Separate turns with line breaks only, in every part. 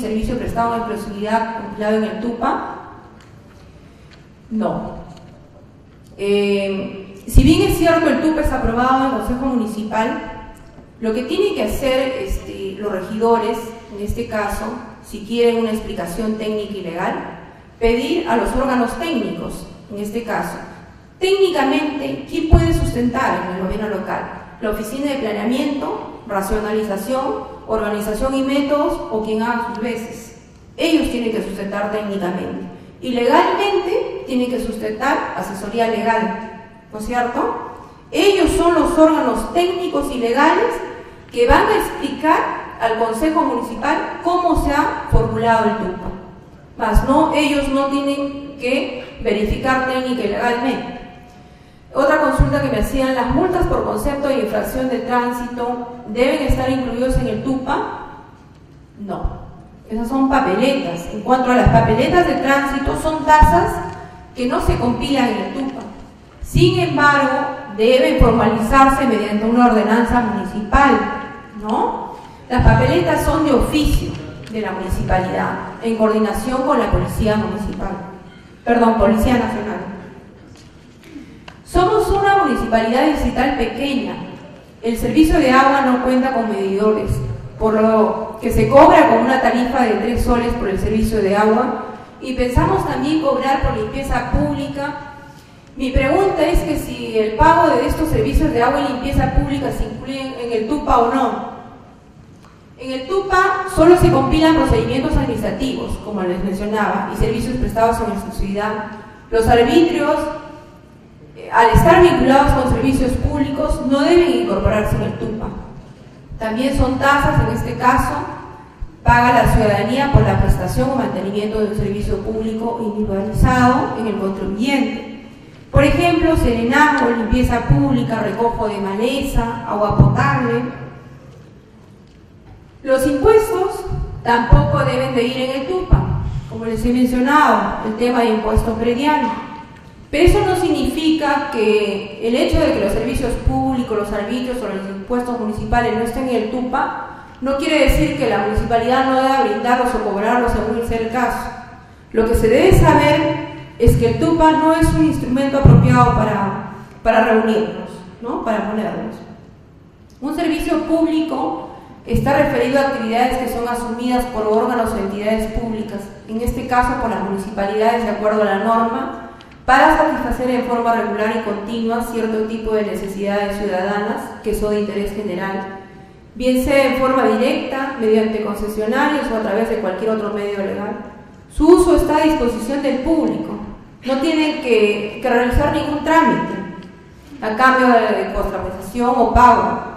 servicio prestado en exclusividad compilado en el TUPA? No. Si bien es cierto el TUPA es aprobado en el Consejo Municipal, lo que tienen que hacer los regidores, en este caso, si quieren una explicación técnica y legal, pedir a los órganos técnicos, en este caso. Técnicamente, ¿quién puede sustentar en el gobierno local? La Oficina de Planeamiento, Racionalización, Organización y Métodos, o quien haga sus veces. Ellos tienen que sustentar técnicamente. Y legalmente tienen que sustentar asesoría legal, ¿no es cierto? Ellos son los órganos técnicos y legales que van a explicar al Consejo Municipal cómo se ha formulado el TUPA. Más no, ellos no tienen que verificar técnica y legalmente. Otra consulta que me hacían: ¿las multas por concepto de infracción de tránsito deben estar incluidos en el TUPA? No. Esas son papeletas. En cuanto a las papeletas de tránsito, son tasas que no se compilan en el TUPA. Sin embargo, deben formalizarse mediante una ordenanza municipal, ¿no? Las papeletas son de oficio de la municipalidad, en coordinación con la Policía Municipal. Perdón, Policía Nacional. Somos una municipalidad distrital pequeña. El servicio de agua no cuenta con medidores, por lo que se cobra con una tarifa de 3 soles por el servicio de agua, y pensamos también cobrar por limpieza pública. Mi pregunta es que si el pago de estos servicios de agua y limpieza pública se incluyen en el TUPA o no. En el TUPA solo se compilan procedimientos administrativos, como les mencionaba, y servicios prestados en exclusividad. Los arbitrios, al estar vinculados con servicios públicos, no deben incorporarse en el TUPA. También son tasas, en este caso, paga la ciudadanía por la prestación o mantenimiento de un servicio público individualizado en el contribuyente. Por ejemplo, serenazgo, limpieza pública, recojo de maleza, agua potable. Los impuestos tampoco deben de ir en el TUPA, como les he mencionado, el tema de impuesto predial. Pero eso no significa que el hecho de que los servicios públicos, los arbitrios o los impuestos municipales no estén en el TUPA, no quiere decir que la municipalidad no deba brindarlos o cobrarlos según sea el caso. Lo que se debe saber es que el TUPA no es un instrumento apropiado para reunirlos, ¿no? Para ponerlos. Un servicio público está referido a actividades que son asumidas por órganos o entidades públicas, en este caso por las municipalidades de acuerdo a la norma, para satisfacer en forma regular y continua cierto tipo de necesidades ciudadanas que son de interés general, bien sea en forma directa, mediante concesionarios o a través de cualquier otro medio legal. Su uso está a disposición del público, no tienen que realizar ningún trámite a cambio de contraprestación o pago.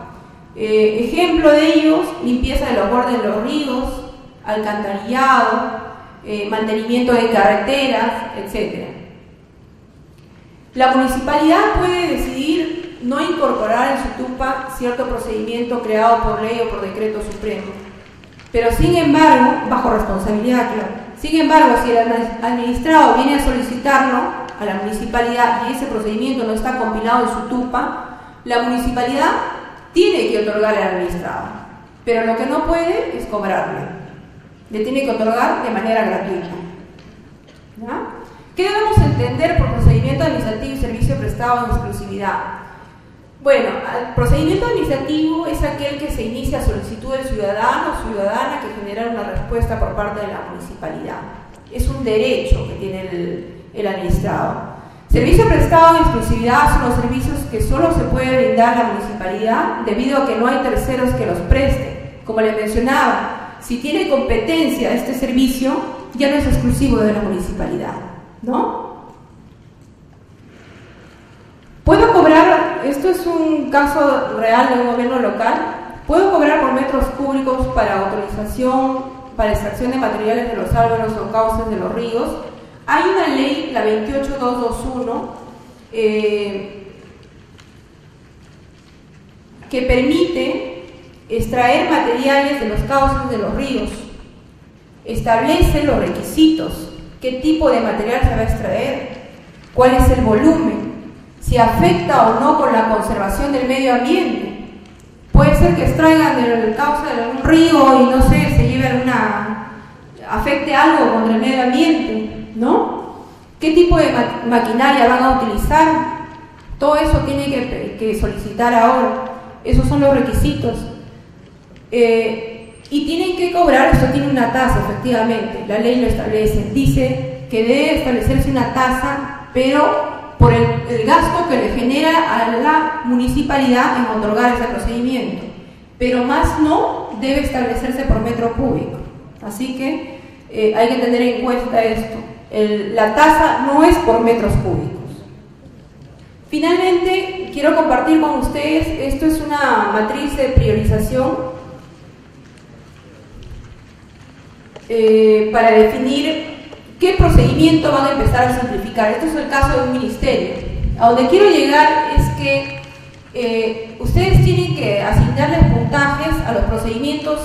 Ejemplo de ellos: limpieza de los bordes de los ríos, alcantarillado, mantenimiento de carreteras, etc. La municipalidad puede decidir no incorporar en su TUPA cierto procedimiento creado por ley o por decreto supremo, pero sin embargo, bajo responsabilidad, claro. Sin embargo, si el administrado viene a solicitarlo a la municipalidad y ese procedimiento no está compilado en su TUPA, la municipalidad tiene que otorgarle al administrado, pero lo que no puede es cobrarle. Le tiene que otorgar de manera gratuita. ¿Ya? ¿Qué debemos entender por procedimiento administrativo y servicio prestado en exclusividad? Bueno, el procedimiento administrativo es aquel que se inicia a solicitud del ciudadano o ciudadana que genera una respuesta por parte de la municipalidad. Es un derecho que tiene el administrado. Servicio prestado en exclusividad son los servicios que solo se puede brindar la municipalidad debido a que no hay terceros que los presten. Como les mencionaba, si tiene competencia este servicio, ya no es exclusivo de la municipalidad, ¿no? ¿Puedo cobrar? Esto es un caso real de un gobierno local. ¿Puedo cobrar por metros cúbicos para autorización para extracción de materiales de los árboles o cauces de los ríos? Hay una ley, la 28221, que permite extraer materiales de los cauces de los ríos. Establece los requisitos, qué tipo de material se va a extraer, cuál es el volumen, si afecta o no con la conservación del medio ambiente. Puede ser que extraigan del cauce de un río y no sé, se lleven afecte algo contra el medio ambiente, ¿no? ¿Qué tipo de maquinaria van a utilizar? Todo eso tiene que solicitar ahora. Esos son los requisitos. Y tienen que cobrar, esto tiene una tasa, efectivamente, la ley lo establece. Dice que debe establecerse una tasa, pero por el gasto que le genera a la municipalidad en otorgar ese procedimiento. Pero más no debe establecerse por metro cúbico. Así que hay que tener en cuenta esto. La tasa no es por metros cúbicos. Finalmente, quiero compartir con ustedes, esto es una matriz de priorización para definir qué procedimiento van a empezar a simplificar. Esto es el caso de un ministerio. A donde quiero llegar es que ustedes tienen que asignarles puntajes a los procedimientos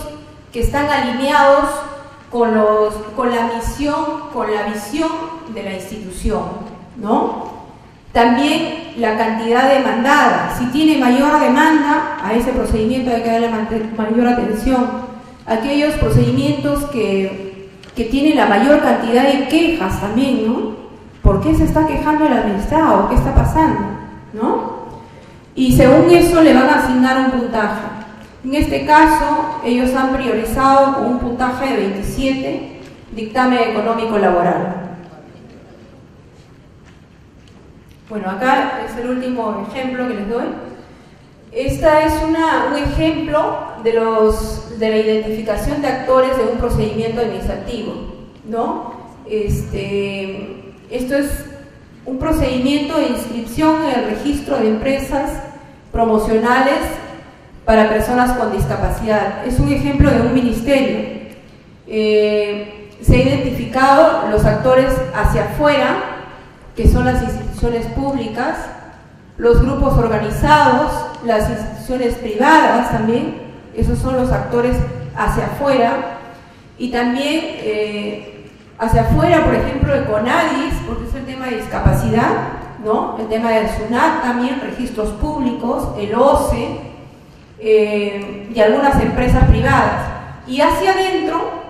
que están alineados con la misión, con la visión de la institución, ¿no? También la cantidad demandada. Si tiene mayor demanda, a ese procedimiento hay que darle mayor atención. Aquellos procedimientos que tienen la mayor cantidad de quejas también, ¿no? ¿Por qué se está quejando el administrado? ¿Qué está pasando? ¿No? Y según eso le van a asignar un puntaje. En este caso, ellos han priorizado con un puntaje de 27, dictamen económico laboral. Bueno, acá es el último ejemplo que les doy. Esta es un ejemplo de la identificación de actores de un procedimiento administrativo, ¿no? Esto es un procedimiento de inscripción en el registro de empresas promocionales para personas con discapacidad. Es un ejemplo de un ministerio. Se han identificado los actores hacia afuera, que son las instituciones públicas, los grupos organizados, las instituciones privadas también, esos son los actores hacia afuera, y también hacia afuera, por ejemplo, el CONADIS, porque es el tema de discapacidad, ¿no? El tema del SUNAT también, registros públicos, el OCE, y algunas empresas privadas. Y hacia adentro,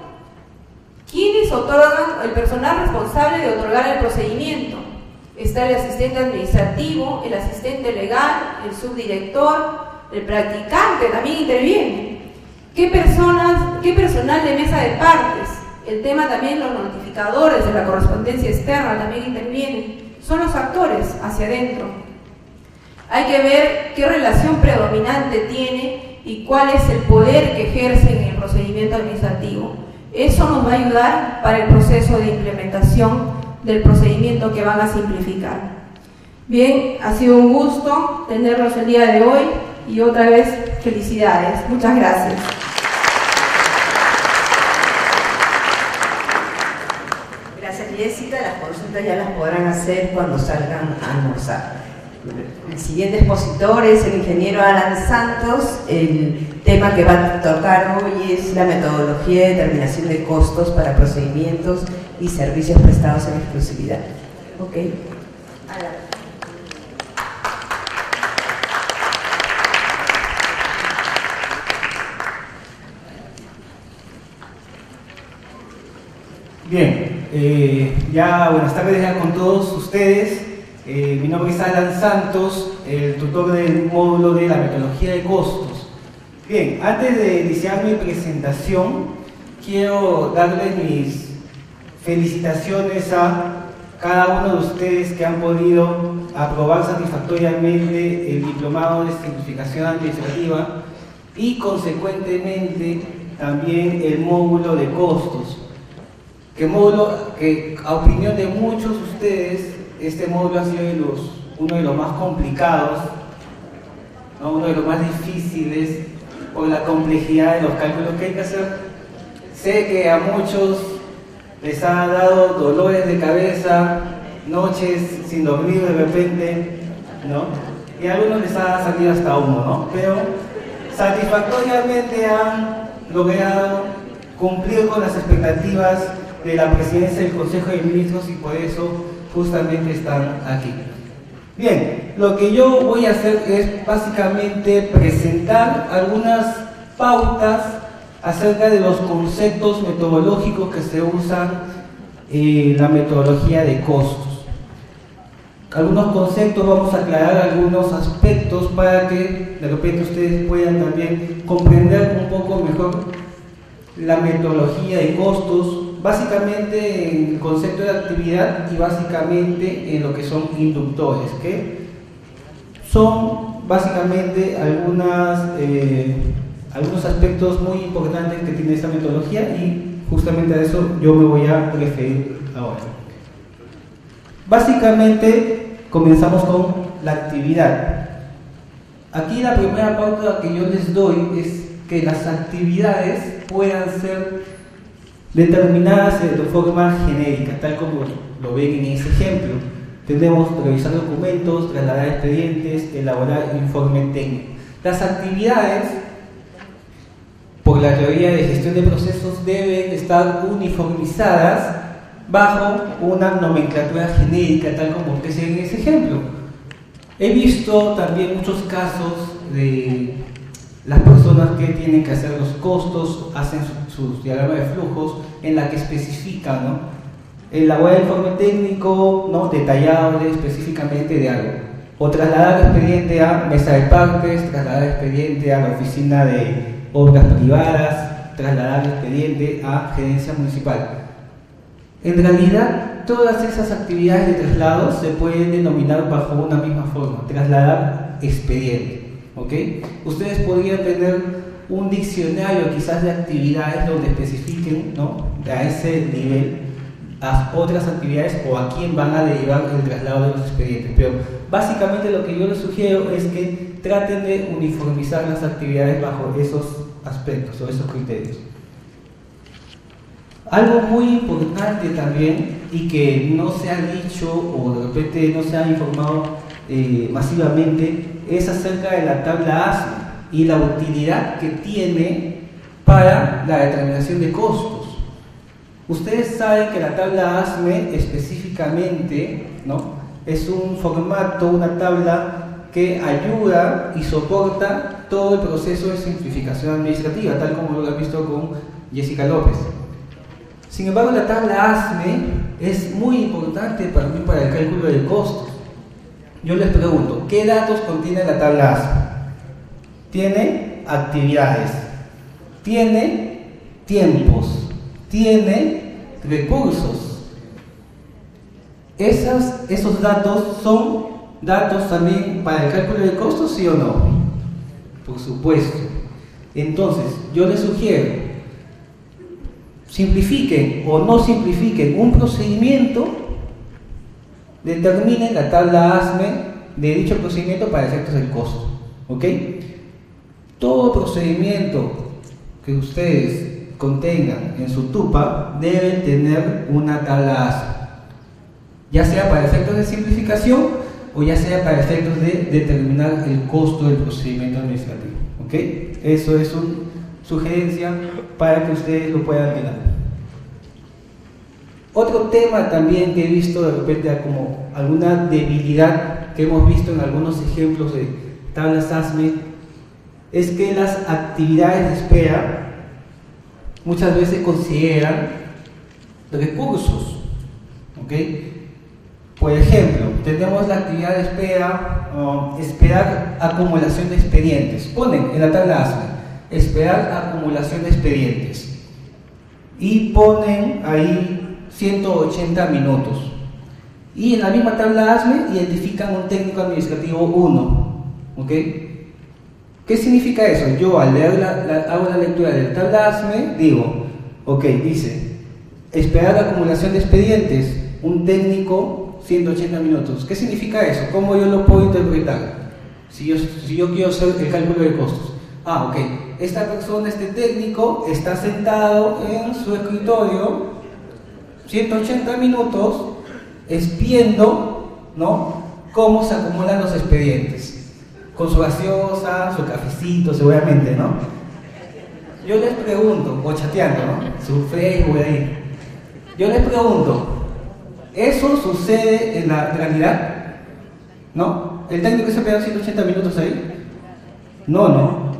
¿quiénes otorgan? El personal responsable de otorgar el procedimiento. Está el asistente administrativo, el asistente legal, el subdirector, el practicante también interviene. ¿Qué personal de mesa de partes? El tema también, los notificadores de la correspondencia externa también intervienen. Son los actores hacia adentro. Hay que ver qué relación predominante tiene y cuál es el poder que ejerce en el procedimiento administrativo. Eso nos va a ayudar para el proceso de implementación del procedimiento que van a simplificar. Bien, ha sido un gusto tenerlos el día de hoy y otra vez felicidades. Muchas gracias.
Gracias, Jessica. Las consultas ya las podrán hacer cuando salgan a almorzar. El siguiente expositor es el ingeniero Alan Santos. El tema que va a tocar hoy es la metodología de determinación de costos para procedimientos y servicios prestados en exclusividad. Ok. Alan.
Bien, ya buenas tardes ya con todos ustedes. Mi nombre es Alan Santos, el tutor del módulo de la metodología de costos. Bien, antes de iniciar mi presentación, quiero darles mis felicitaciones a cada uno de ustedes que han podido aprobar satisfactoriamente el diplomado de simplificación administrativa y consecuentemente también el módulo de costos. Que a opinión de muchos de ustedes, este módulo ha sido uno de los más complicados, ¿no? Uno de los más difíciles por la complejidad de los cálculos que hay que hacer. Sé que a muchos les ha dado dolores de cabeza, noches sin dormir de repente, ¿no? Y a algunos les ha salido hasta humo, ¿no? Pero satisfactoriamente han logrado cumplir con las expectativas de la presidencia del Consejo de Ministros y por eso justamente están aquí. Bien, lo que yo voy a hacer es básicamente presentar algunas pautas acerca de los conceptos metodológicos que se usan en la metodología de costos. Algunos conceptos, vamos a aclarar algunos aspectos para que de repente ustedes puedan también comprender un poco mejor la metodología de costos, básicamente en el concepto de actividad y básicamente en lo que son inductores, que son básicamente algunos aspectos muy importantes que tiene esta metodología y justamente a eso yo me voy a referir ahora. Básicamente comenzamos con la actividad. Aquí la primera pauta que yo les doy es que las actividades puedan ser determinadas de forma genérica, tal como lo ven en ese ejemplo. Tenemos revisar documentos, trasladar expedientes, elaborar informe técnico. Las actividades, por la teoría de gestión de procesos, deben estar uniformizadas bajo una nomenclatura genérica, tal como que se ve en ese ejemplo. He visto también muchos casos de las personas que tienen que hacer los costos, hacen sus diagramas de flujos en la que especifican, ¿no?, elaborar informe técnico, ¿no?, detallado específicamente de algo, o trasladar expediente a mesa de partes, trasladar expediente a la oficina de obras privadas, trasladar expediente a gerencia municipal. En realidad, todas esas actividades de traslado se pueden denominar bajo una misma forma: trasladar expediente. ¿Ok? Ustedes podrían tener un diccionario quizás de actividades donde especifiquen, ¿no?, a ese nivel a otras actividades o a quién van a derivar el traslado de los expedientes. Pero básicamente lo que yo les sugiero es que traten de uniformizar las actividades bajo esos aspectos o esos criterios. Algo muy importante también y que no se ha dicho o de repente no se ha informado masivamente es acerca de la tabla ASME y la utilidad que tiene para la determinación de costos. Ustedes saben que la tabla ASME específicamente, ¿no?, es un formato, una tabla que ayuda y soporta todo el proceso de simplificación administrativa, tal como lo han visto con Jessica López. Sin embargo, la tabla ASME es muy importante para mí para el cálculo de costos. Yo les pregunto, ¿qué datos contiene la tabla ASME? Tiene actividades, tiene tiempos, tiene recursos. Esos datos son datos también para el cálculo de costos, ¿sí o no? Por supuesto. Entonces, yo les sugiero, simplifiquen o no simplifiquen un procedimiento, determinen la tabla ASME de dicho procedimiento para efectos del costo. ¿Ok? Todo procedimiento que ustedes contengan en su TUPA deben tener una tabla ASME, ya sea para efectos de simplificación o ya sea para efectos de determinar el costo del procedimiento administrativo. ¿Ok? Eso es una sugerencia para que ustedes lo puedan tener. Otro tema también que he visto de repente como alguna debilidad que hemos visto en algunos ejemplos de tablas ASME es que las actividades de espera muchas veces consideran recursos. ¿Ok? Por ejemplo, tenemos la actividad de espera, esperar acumulación de expedientes. Ponen en la tabla ASME, esperar acumulación de expedientes. Y ponen ahí 180 minutos. Y en la misma tabla ASME identifican un técnico administrativo 1. ¿Ok? ¿Qué significa eso? Yo al leer hago la lectura de la tabla ASME, digo, ok, dice, esperar acumulación de expedientes, un técnico 180 minutos. ¿Qué significa eso? ¿Cómo yo lo puedo interpretar? Si yo quiero hacer el cálculo de costos. Ok, esta persona, este técnico, está sentado en su escritorio 180 minutos viendo, ¿no?, cómo se acumulan los expedientes. Con su gaseosa, su cafecito, seguramente, ¿no? Yo les pregunto, o chateando, ¿no?, su Facebook ahí. Yo les pregunto, ¿eso sucede en la realidad? ¿No? ¿El técnico se pega 180 minutos ahí? No.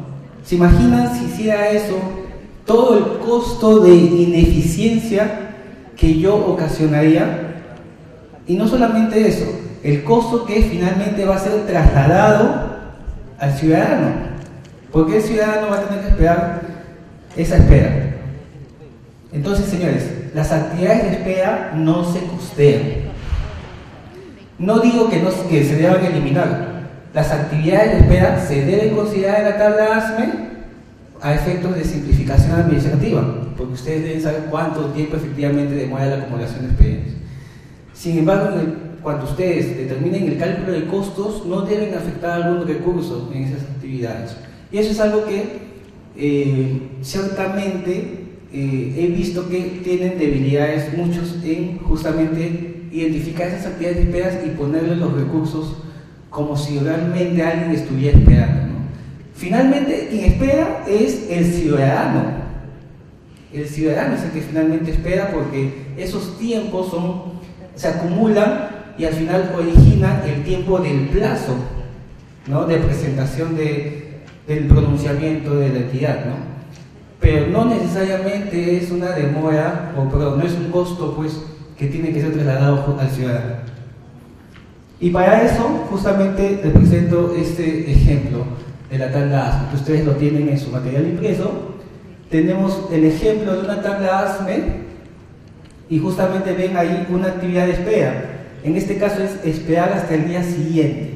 ¿Se imaginan si hiciera eso todo el costo de ineficiencia que yo ocasionaría, y no solamente eso, el costo que finalmente va a ser trasladado al ciudadano, porque el ciudadano va a tener que esperar esa espera. Entonces, señores, las actividades de espera no se costean. No digo que se deban eliminar. Las actividades de espera se deben considerar en la tabla ASME a efectos de simplificación administrativa, porque ustedes deben saber cuánto tiempo efectivamente demora la acumulación de expedientes. Sin embargo, cuando ustedes determinen el cálculo de costos, no deben afectar algún recurso en esas actividades. Y eso es algo que ciertamente he visto que tienen debilidades muchos en justamente identificar esas actividades de espera y ponerle los recursos como si realmente alguien estuviera esperando, ¿no? Finalmente, quien espera es el ciudadano. El ciudadano es el que finalmente espera, porque esos tiempos se acumulan y al final originan el tiempo del plazo, ¿no?, de presentación del pronunciamiento de la entidad, ¿no? Pero no necesariamente es una demora, no es un costo, pues, que tiene que ser trasladado al ciudadano. Y para eso, justamente, les presento este ejemplo de la tabla ASME, que ustedes lo tienen en su material impreso. Tenemos el ejemplo de una tabla ASME y justamente ven ahí una actividad de espera. En este caso es esperar hasta el día siguiente,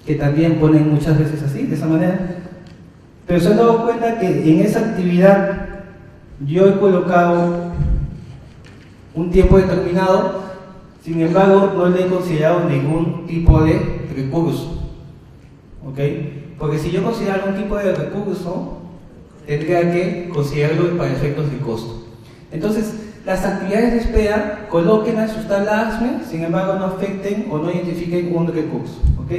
que también ponen muchas veces así, de esa manera. Pero se han dado cuenta que en esa actividad yo he colocado un tiempo determinado, sin embargo no le he considerado ningún tipo de recurso, ¿ok? Porque si yo considero algún tipo de recurso, tendría que considerarlo para efectos de costo. Entonces, las actividades de espera colóquenlas en sus tablas ASME, sin embargo no afecten o no identifiquen un recurso, ¿ok?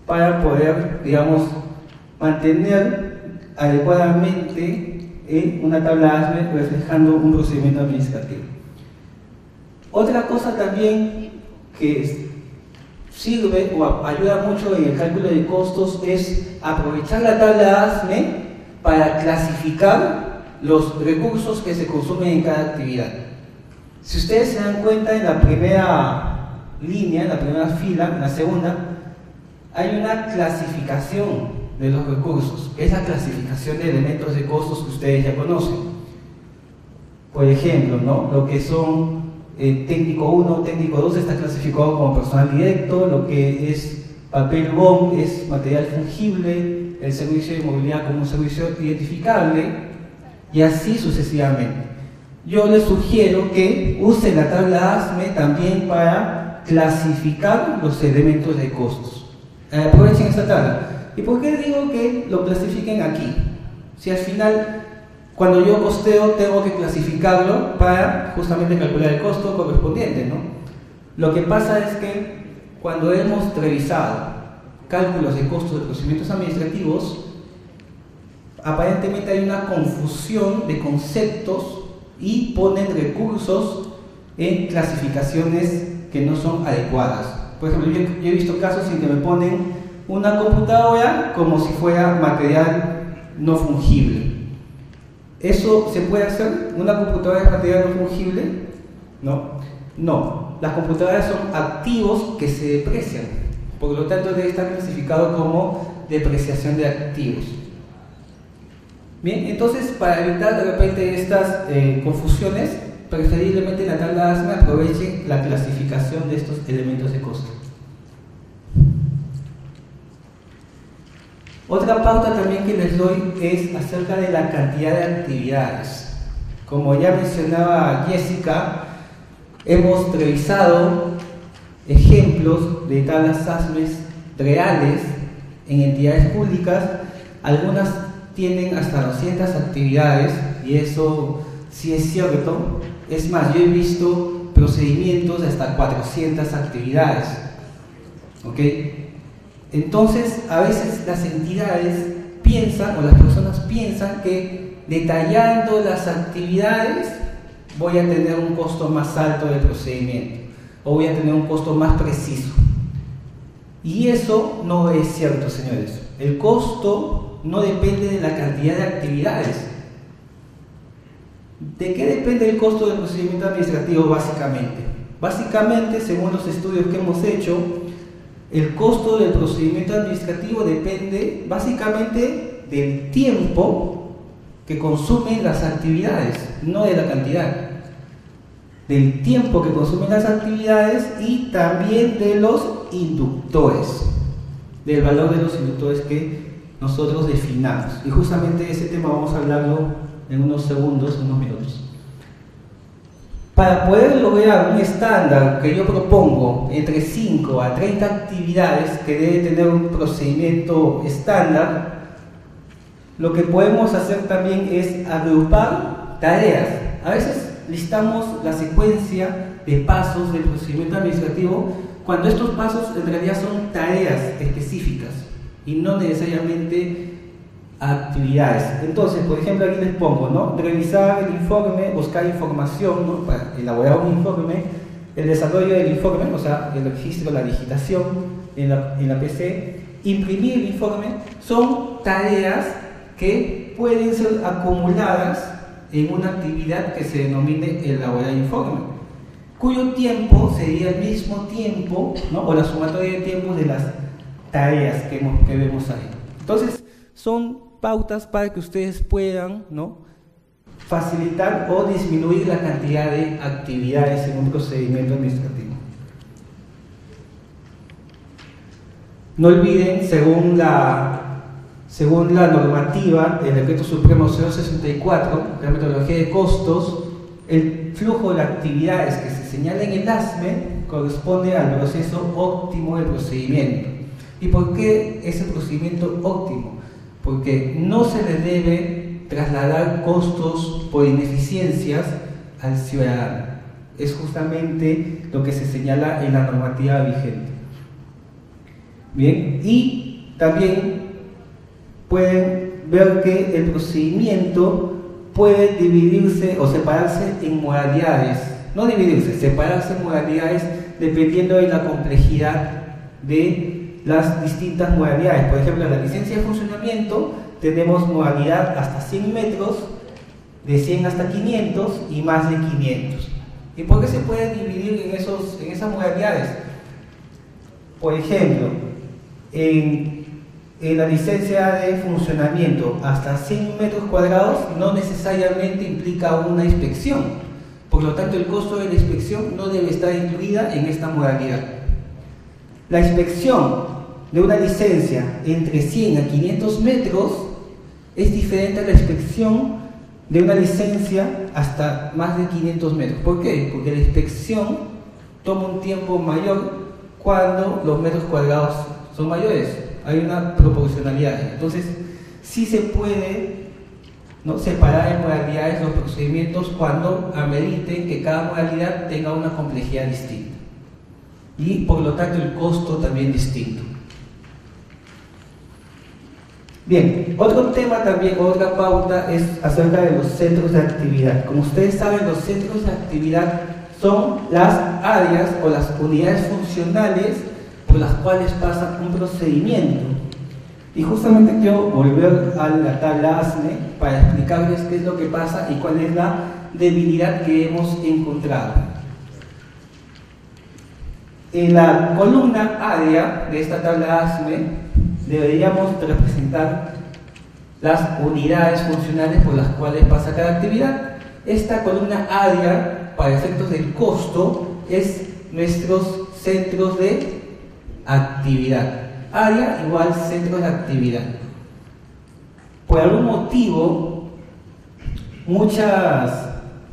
Para poder, digamos, mantener adecuadamente en una tabla ASME reflejando un procedimiento administrativo. Otra cosa también que sirve o ayuda mucho en el cálculo de costos es aprovechar la tabla ASME para clasificar los recursos que se consumen en cada actividad. Si ustedes se dan cuenta, en la primera línea, en la primera fila, en la segunda, hay una clasificación de los recursos, que es la clasificación de elementos de costos que ustedes ya conocen. Por ejemplo, ¿no?, lo que son técnico 1, técnico 2 está clasificado como personal directo, lo que es papel BOM es material fungible, el servicio de movilidad como un servicio identificable, y así sucesivamente. Yo les sugiero que usen la tabla ASME también para clasificar los elementos de costos. Aprovechen esta tabla. ¿Y por qué digo que lo clasifiquen aquí? Si al final, cuando yo costeo, tengo que clasificarlo para justamente calcular el costo correspondiente, ¿no? Lo que pasa es que cuando hemos revisado cálculos de costos de procedimientos administrativos, aparentemente hay una confusión de conceptos y ponen recursos en clasificaciones que no son adecuadas. Por ejemplo, yo he visto casos en que me ponen una computadora como si fuera material no fungible. ¿Eso se puede hacer? ¿Una computadora es material no fungible? No. No. Las computadoras son activos que se deprecian. Por lo tanto, debe estar clasificado como depreciación de activos. Bien, entonces, para evitar de repente estas confusiones, preferiblemente en la tabla ASME aprovechen la clasificación de estos elementos de costo. Otra pauta también que les doy es acerca de la cantidad de actividades. Como ya mencionaba Jessica, hemos revisado ejemplos de tablas ASME reales en entidades públicas. Algunas tienen hasta 200 actividades y eso sí es cierto. Es más, yo he visto procedimientos de hasta 400 actividades. ¿Ok? Entonces, a veces las entidades piensan, o las personas piensan, que detallando las actividades voy a tener un costo más alto del procedimiento, o voy a tener un costo más preciso. Y eso no es cierto, señores. El costo no depende de la cantidad de actividades. ¿De qué depende el costo del procedimiento administrativo básicamente? Básicamente, según los estudios que hemos hecho, el costo del procedimiento administrativo depende básicamente del tiempo que consumen las actividades, no de la cantidad. Del tiempo que consumen las actividades y también de los inductores, del valor de los inductores que nosotros definamos. Y justamente ese tema vamos a hablarlo en unos segundos, unos minutos. Para poder lograr un estándar que yo propongo entre 5 a 30 actividades que debe tener un procedimiento estándar, lo que podemos hacer también es agrupar tareas. A veces listamos la secuencia de pasos del procedimiento administrativo cuando estos pasos en realidad son tareas específicas y no necesariamente actividades. Entonces, por ejemplo, aquí les pongo, ¿no? Revisar el informe, buscar información, ¿no? Para elaborar un informe, el desarrollo del informe, o sea, el registro, la digitación en la PC, imprimir el informe, son tareas que pueden ser acumuladas en una actividad que se denomine elaborar informe, cuyo tiempo sería el mismo tiempo, ¿no? O la sumatoria de tiempos de las tareas que vemos ahí. Entonces, son pautas para que ustedes puedan, ¿no?, facilitar o disminuir la cantidad de actividades en un procedimiento administrativo. No olviden, según la normativa del Decreto Supremo 064, la metodología de costos, el flujo de actividades que se señala en el ASME corresponde al proceso óptimo del procedimiento. ¿Y por qué ese procedimiento óptimo? Porque no se le debe trasladar costos por ineficiencias al ciudadano. Es justamente lo que se señala en la normativa vigente. Bien, y también pueden ver que el procedimiento puede dividirse o separarse en modalidades. No dividirse, separarse en modalidades dependiendo de la complejidad de las distintas modalidades. Por ejemplo, en la licencia de funcionamiento tenemos modalidad hasta 100 metros, de 100 hasta 500 y más de 500. ¿Y por qué se puede dividir en esas modalidades? Por ejemplo, en la licencia de funcionamiento hasta 100 metros cuadrados no necesariamente implica una inspección. Por lo tanto, el costo de la inspección no debe estar incluida en esta modalidad. La inspección de una licencia entre 100 a 500 metros es diferente a la inspección de una licencia hasta más de 500 metros. ¿Por qué? Porque la inspección toma un tiempo mayor cuando los metros cuadrados son mayores. Hay una proporcionalidad. Entonces, sí se puede, ¿no?, separar en modalidades los procedimientos cuando ameriten que cada modalidad tenga una complejidad distinta. Y por lo tanto el costo también distinto. Bien, otro tema también, otra pauta es acerca de los centros de actividad. Como ustedes saben, los centros de actividad son las áreas o las unidades funcionales por las cuales pasa un procedimiento. Y justamente quiero volver a la tabla ASME para explicarles qué es lo que pasa y cuál es la debilidad que hemos encontrado. En la columna área de esta tabla ASME deberíamos representar las unidades funcionales por las cuales pasa cada actividad. Esta columna área, para efectos del costo, es nuestros centros de actividad. Área igual centros de actividad. Por algún motivo, muchas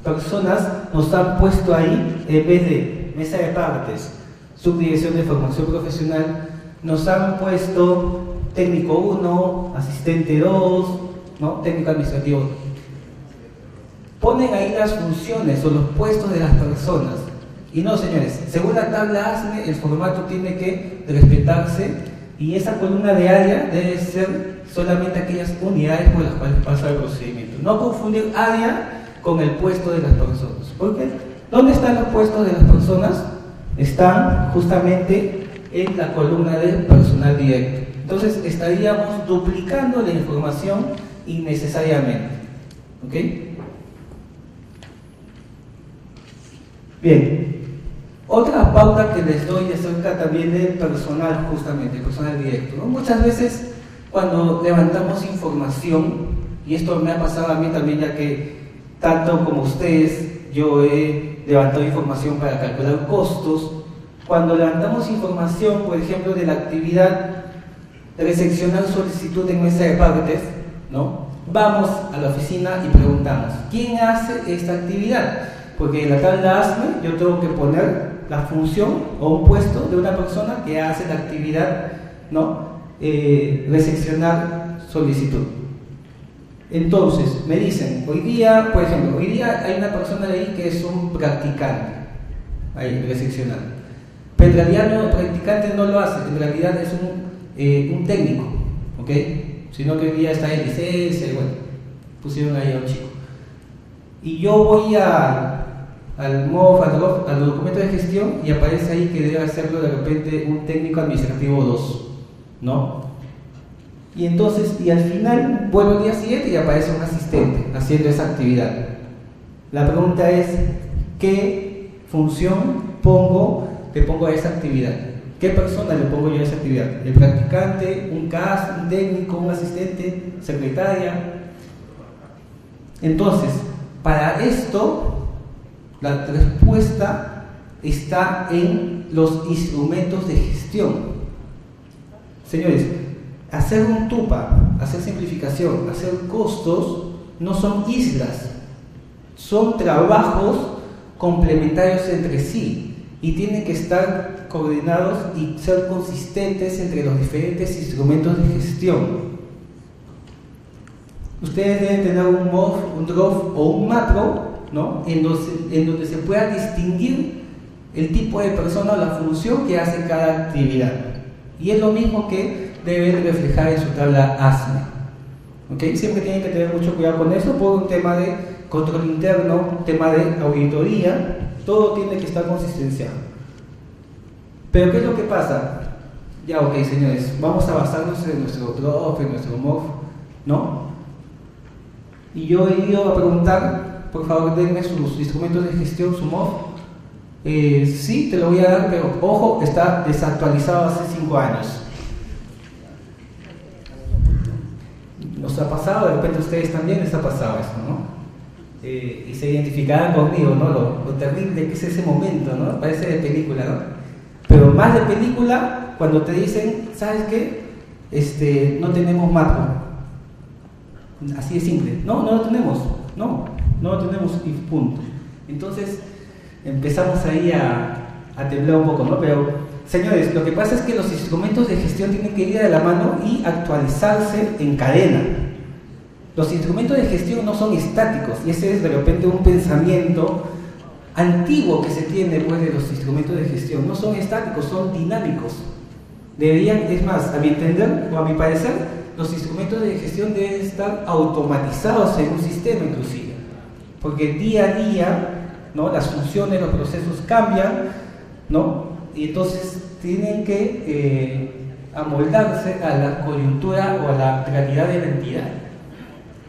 personas nos han puesto ahí, en vez de mesa de partes, subdirección de formación profesional, nos han puesto técnico 1, asistente 2, ¿no?, técnico administrativo. Ponen ahí las funciones o los puestos de las personas. Y no, señores, según la tabla ASME, el formato tiene que respetarse y esa columna de área debe ser solamente aquellas unidades por las cuales pasa el procedimiento. No confundir área con el puesto de las personas. ¿Por qué? ¿Dónde están los puestos de las personas? Están justamente en la columna de personal directo. Entonces estaríamos duplicando la información innecesariamente. ¿Ok? Bien, otra pauta que les doy acerca también del personal, justamente, el personal directo, ¿no? Muchas veces cuando levantamos información, y esto me ha pasado a mí también, ya que tanto como ustedes, yo he levantado información para calcular costos. Cuando levantamos información, por ejemplo, de la actividad de recepcionar solicitud en mesa de partes, ¿no? Vamos a la oficina y preguntamos, ¿quién hace esta actividad? Porque en la tabla ASME yo tengo que poner la función o un puesto de una persona que hace la actividad, ¿no? Recepcionar solicitud. Entonces, me dicen, hoy día, por ejemplo, hoy día hay una persona ahí que es un practicante, ahí, recepcionando. Pero en realidad no, el practicante no lo hace, en realidad es un técnico, ¿ok? Sino que hoy día está en licencia, y bueno, pusieron ahí a un chico. Y yo voy al MOF, al documento de gestión, y aparece ahí que debe hacerlo de repente un técnico administrativo 2, ¿no? Y entonces, y al final vuelvo al día siguiente y aparece un asistente haciendo esa actividad. La pregunta es, ¿qué función le pongo a esa actividad? ¿Qué persona le pongo yo a esa actividad? ¿El practicante, un CAS, un técnico, un asistente, secretaria? Entonces, para esto, la respuesta está en los instrumentos de gestión. Señores, hacer un TUPA, hacer simplificación, hacer costos, no son islas, son trabajos complementarios entre sí y tienen que estar coordinados y ser consistentes entre los diferentes instrumentos de gestión. Ustedes deben tener un MOF, un DROF o un macro, ¿no? en donde se pueda distinguir el tipo de persona o la función que hace cada actividad. Y es lo mismo que debe reflejar en su tabla ASME. ¿Okay? Siempre tienen que tener mucho cuidado con eso por un tema de control interno, tema de auditoría, todo tiene que estar consistenciado. Pero ¿qué es lo que pasa? Ya, ok, señores, vamos a basarnos en nuestro DROF, en nuestro MOF, ¿no? Y yo he ido a preguntar, por favor, denme sus instrumentos de gestión, su MOF. Sí, te lo voy a dar, pero ojo, está desactualizado hace 5 años. Nos ha pasado, de repente a ustedes también les ha pasado eso, ¿no? Y se identificaban conmigo, ¿no? Lo terrible que es ese momento, ¿no? Parece de película, ¿no? Pero más de película cuando te dicen, ¿sabes qué? No tenemos macro. Así de simple. No lo tenemos. No lo tenemos y punto. Entonces empezamos ahí a temblar un poco, ¿no? Pero, señores, lo que pasa es que los instrumentos de gestión tienen que ir de la mano y actualizarse en cadena. Los instrumentos de gestión no son estáticos, y ese es de repente un pensamiento antiguo que se tiene pues, de los instrumentos de gestión. No son estáticos, son dinámicos. Deberían, es más, a mi entender o a mi parecer, los instrumentos de gestión deben estar automatizados en un sistema inclusive, porque día a día, ¿no? Las funciones, los procesos cambian, ¿no? Y entonces tienen que amoldarse a la coyuntura o a la realidad de la entidad.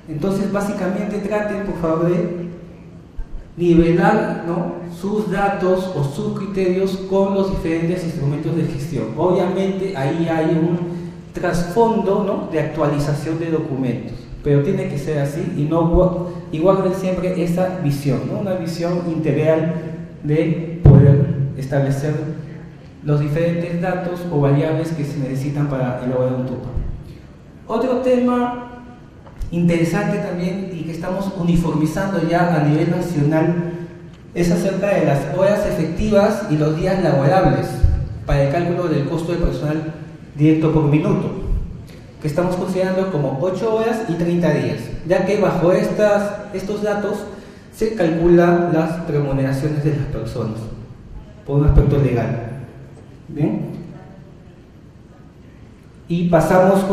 Entonces, básicamente traten, por favor, de nivelar, ¿no? Sus datos o sus criterios con los diferentes instrumentos de gestión. Obviamente, ahí hay un trasfondo, ¿no? De actualización de documentos, pero tiene que ser así y guarden siempre esa visión, ¿no? Una visión integral de poder establecer los diferentes datos o variables que se necesitan para elaborar un TUPA. Otro tema interesante también y que estamos uniformizando ya a nivel nacional es acerca de las horas efectivas y los días laborables para el cálculo del costo de personal directo por minuto, que estamos considerando como 8 horas y 30 días, ya que bajo estos datos se calculan las remuneraciones de las personas por un aspecto legal. ¿Bien? Y pasamos